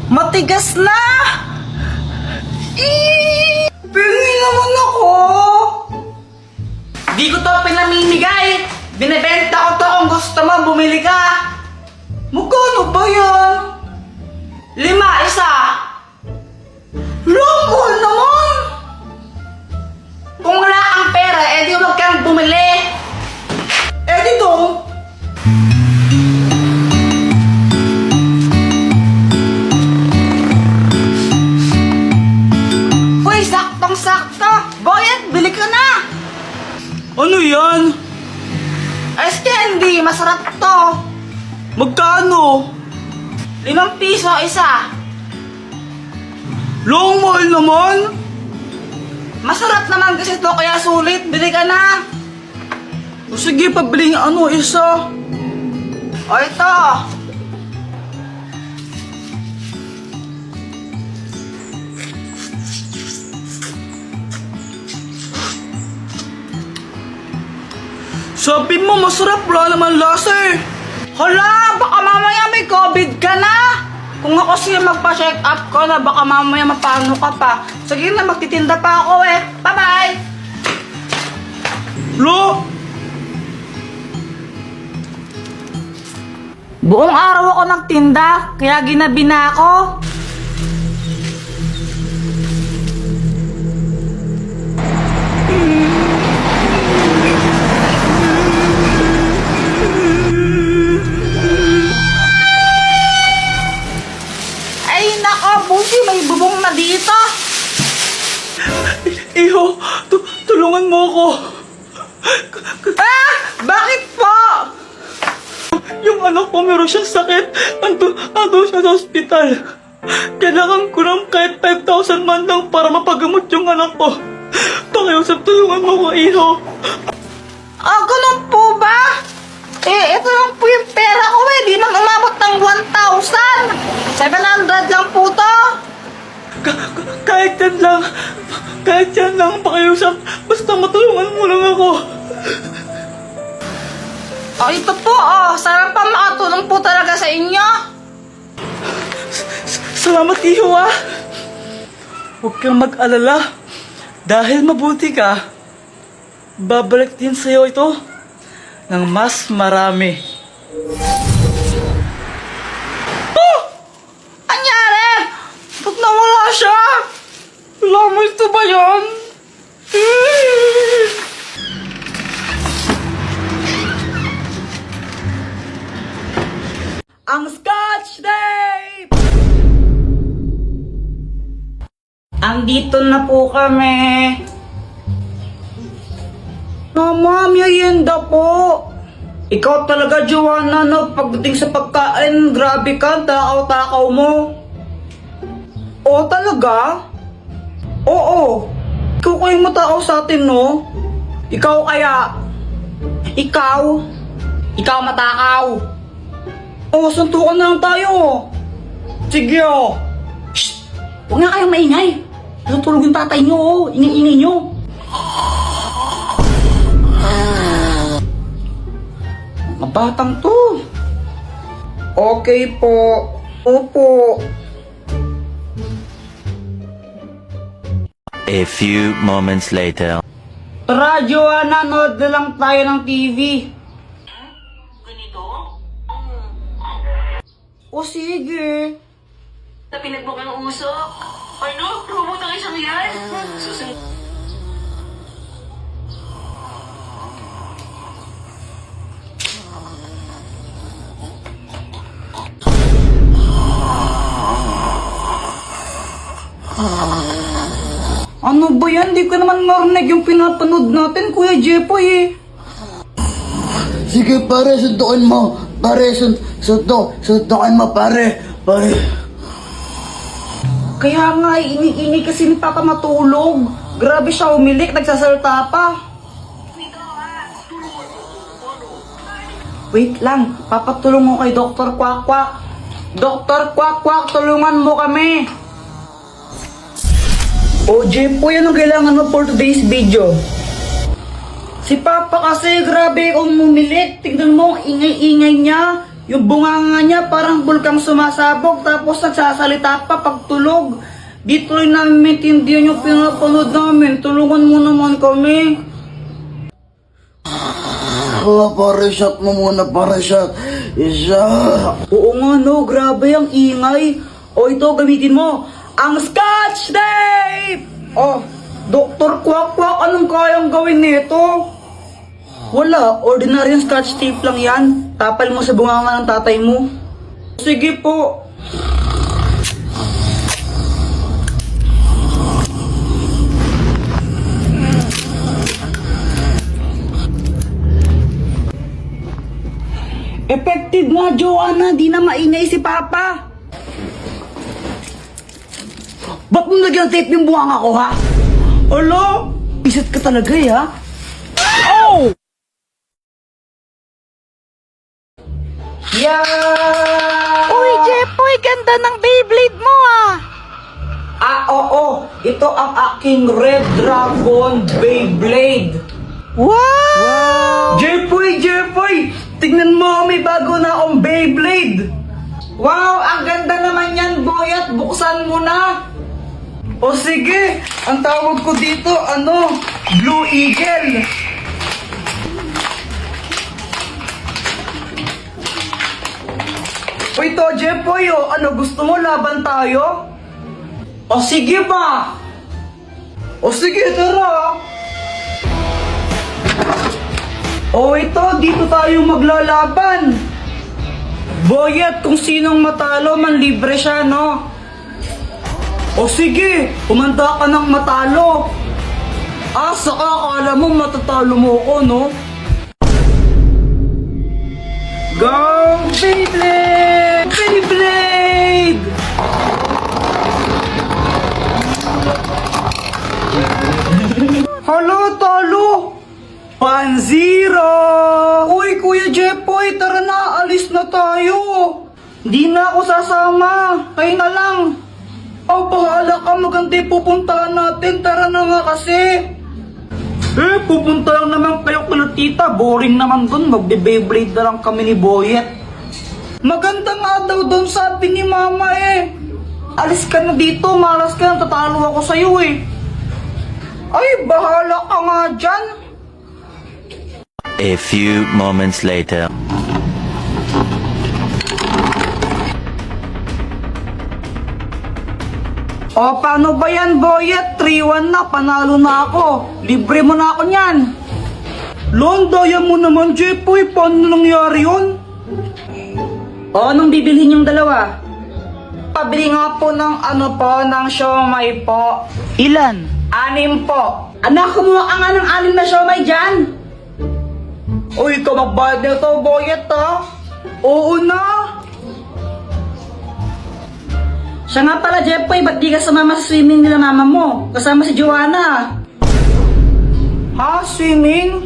Matigas na! Pingi naman ako! Di ko to pinamimigay! Binibenta ko to kung gusto mo, bumili ka! Magkano ba yan? 5 isa! Mahal naman! Kung wala kang pera, edi huwag kang bumili! Edi dong! Uy, saktong-sakto! Boyet, bili ka na! Ano yan? Ice candy, masarap to! Magkano? 5 piso isa! Long mahal naman! Masarap naman kasi to, kaya sulit, bili ka na! O sige, pabili nga isa! O ito! Sabi mo, masarap, wala naman lasa eh. Hala, baka mamaya may COVID ka na. Kung ako siya magpa-check up ko na, baka mamaya mapano ka pa. Sige na, magtitinda pa ako eh. Bye-bye! Lo! Buong araw ako nagtinda, kaya ginabi na ako. Busi, may bubong na dito. Iho, tulungan mo ako. Bakit po? Yung anak ko meron siyang sakit. Ando siya sa ospital. Kailangan ko lang kahit 5,000 man lang para mapagamot yung anak ko. Pakiusap, tulungan mo ko, Iho. Ganun po ba? Ito lang po yung pera ko eh. Di man umabot ng 1,000. 700 lang po to. Kahit yan lang. Kahit yan lang, pakiusap. Basta matulungan mo lang ako. Ito po, sarap pa makatulong po talaga sa inyo. Salamat, Iho, Huwag kang mag-alala. Dahil mabuti ka, babalik din sa'yo ito ng mas marami. Anyari? Ba't nawala siya? Wala mo ito ba yan? Ang Scotch Tape! Andito na po kami. Mama, merienda po. Ikaw talaga, Joanna, no? Pagdating sa pagkain, grabe ka, takaw-takaw mo. Oo, talaga? Oo. Ikaw kayo matakaw sa atin, no? Ikaw kaya? Ikaw? Ikaw matakaw? Oo, suntukan na lang tayo. Sige, Shh! Huwag nga kayong maingay. Natulog yung tatay nyo, Ingay-ingay nyo. Batang to. Okay po. Opo. A few moments later. Radyo, nanood na lang tayo ng TV. Ganito? O sige. Sa pinagbukang usok? Ano? Promote ang isang yan? Susunod. Ano ba yan? Di ko naman marinig yung pinapanood natin, Kuya Jepoy eh. Sige pare, suntukin mo. Pare, suntukin mo pare. Pare. Kaya nga, ini kasi ni Papa matulog. Grabe siya umilik, nagsasalta pa. Wait lang, papatulong mo kay Dr. Kwak-Kwak. Dr. Kwak-Kwak, tulungan mo kami. O, Jepoy, anong kailangan mo for today's video? Si Papa kasi, grabe umilik. Tignan mo, ingay-ingay niya. Yung bunganga niya parang bulkang sumasabog tapos nagsasalita pa pag tulog. Di tuloy namin maintindihan yung pinapanood namin. Tulungan mo naman kami. Pare, shot mo muna, pare, shot. Isa. Oo nga no, grabe ang ingay. O ito, gamitin mo. Ang Scotch Tape! Oh, Dr. Quack Quack, anong kayang gawin nito? Wala, ordinaryong Scotch Tape lang yan. Tapal mo sa bunganga ng tatay mo. Sige po. Effective nga, Joanna. Di na maingay si Papa. Ba't mo nagyang tape yung buwanga ko, ha? Alo? Isat ka talaga, ha? Oh! Yeah! Uy, Jepoy, ganda ng Beyblade mo ah! Oo. Ito ang aking Red Dragon Beyblade. Wow! Jepoy! Tignan mo, may bago na akong Beyblade. Wow, ang ganda naman yan, Boyat. Buksan mo na. O sige, ang tawag ko dito, Blue Eagle. O ito, Jepoy, gusto mo laban tayo? O sige ba? O sige, tara. O ito, dito tayo maglalaban. Boyet, kung sinong matalo, manlibre siya, no? O sige, kumanda ka ng matalo. Saka akala mo matatalo mo ko, no? Go, Beyblade! Beyblade! Halo, talo! 1-0! Uy, Kuya Jepoy, tara na, alis na tayo. Hindi na ako sasama, kayo na lang. Bahala ka, maganda yung pupuntahan natin, tara na nga kasi. Pupunta lang naman kayo kala tita, boring naman dun, magbe-Beyblade na lang kami ni Boyet. Maganda nga daw dun, sabi ni Mama eh. Alis ka na dito, malas ka, tatalo ako sa'yo eh. Ay, bahala ka nga dyan. A few moments later. O, paano ba yan, Boyet? 3-1 na, panalo na ako. Libre mo na ako niyan. Lon, daya mo naman, Jepoy. Paano nangyari yun? O, anong bibilhin yung dalawa? Pabili nga po ng ng siomay po. Ilan? 6 po. Anak, kumuha ka nga ng 6 na siomay dyan. Uy, ikaw magbayad nito, Boyet, ha? Oo na. Siya nga pala, Jepoy, ba't di ka sumama sa swimming nila mama mo? Kasama si Joanna. Ha? Swimming?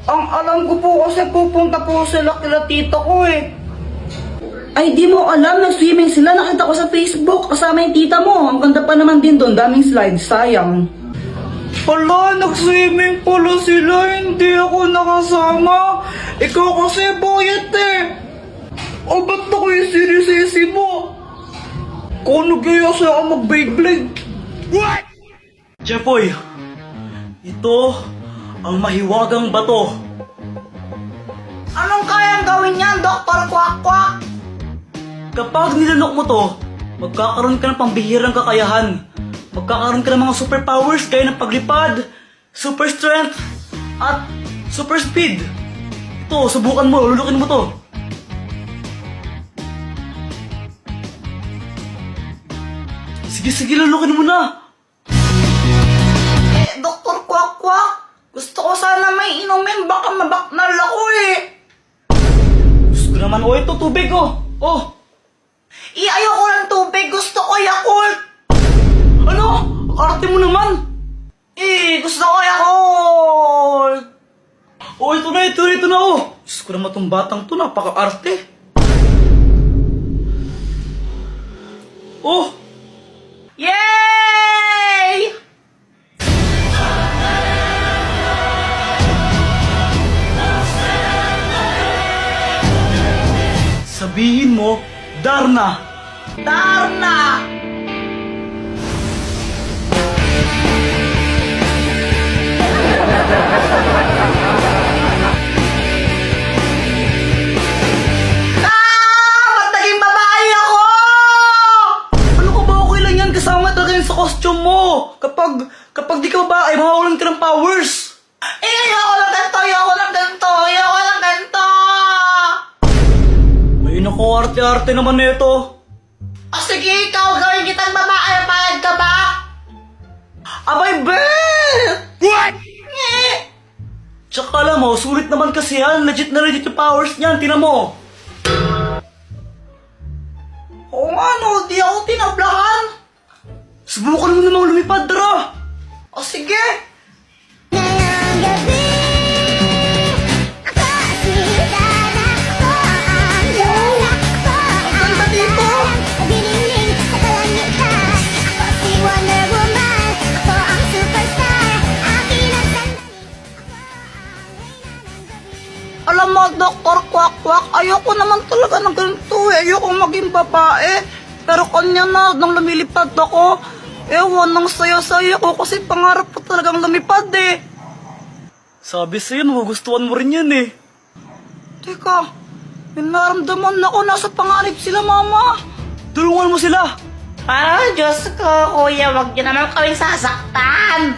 Ang alam ko po kasi pupunta po sila kila tito ko eh. Ay, di mo alam, nag-swimming sila. Nakita ko sa Facebook, kasama yung tita mo. Ang ganda pa naman din doon, daming slides, sayang. Hala, nag-swimming pala sila, hindi ako nakasama. Ikaw kasi, Boyet eh. O, ba't ako yung sinisisi mo? Kung nagyaya siya ako mag-Beyblade. What? Jepoy, ito ang mahiwagang bato. Anong kayang gawin niyan, Dr. Quack Quack? Kapag nilanok mo to, magkakaroon ka ng pambihirang kakayahan. Magkakaroon ka ng mga superpowers gaya ng paglipad, super strength, at super speed. Ito, subukan mo, lulukin mo to. Sige, lulukin mo na. Dr. Quack Quack, gusto ko sana may inumin, baka mabaknal ako eh. Gusto ko naman, ito tubig oh. Oh, Ayoko ng tubig, gusto ko Yakult. ano? Arte mo naman. Gusto ko Yakult. Oh, ito na oh. Diyos ko naman itong batang to, napaka-arte. Oh, Yay! Darna! Ba't naging babae ako? Ano ka ba, okay lang yan, kasama talaga yun sa costume mo. Kapag di ka babae, mawawalan ka ng powers. Ayoko ng ganito, ayoko ng ganito, ayoko ng ganito! Ay naku, arte-arte naman nito. O sige, ikaw, gawin kitang babae, payag ka ba? Abay, Beth! What? Tsaka alam mo, sulit naman kasi yan. Legit na legit yung powers niyan, tinan mo. Oo nga no, di ako tinablahan. Subukan mo namang lumipad, Dara. O sige! Ngayong gabi, ako si Dana, ako ang lola, ako ang Ganda dito! nagdilingling sa kalangitan. Ako si Wonder Woman, ako ang superstar, akin ang sandali, ako ang reyna ng gabi. Alam mo, Dr. Kwak-Kwak, ayoko naman talaga ng ganito eh. Ayoko maging babae. Pero kanya na, nang lumilipad ako, ewan, nang saya-saya ko kasi pangarap ko talagang lumipad eh. Sabi sa'yo, magugustuhan mo rin yan eh. Teka, may naramdaman ako, nasa pangarap sila, mama. Tulungan mo sila. Ah, Diyos ko, kuya, wag niyo naman kaming sasaktan.